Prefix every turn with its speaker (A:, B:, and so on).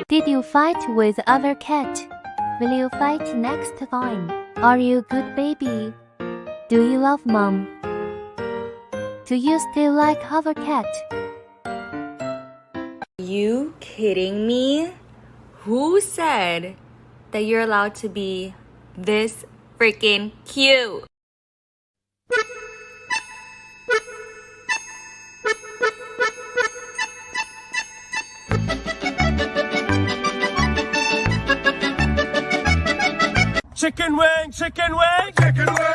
A: Did you fight with other cat? Will you fight next time? Are you a good baby? Do you love mom? Do you still like our cat?
B: You kidding me? Who said that you're allowed to be this freaking cute?
C: Chicken wing, chicken wing, chicken wing.